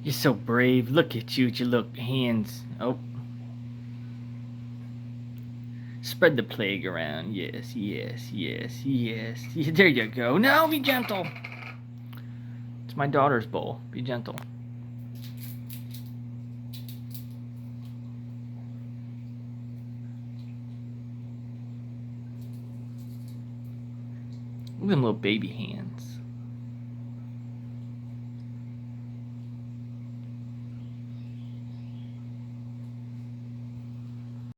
You're so brave. Look at you with your little hands. Oh. Spread the plague around. Yes, yes, yes, yes. There you go. Now be gentle. It's my daughter's bowl. Be gentle. Look at them little baby hands.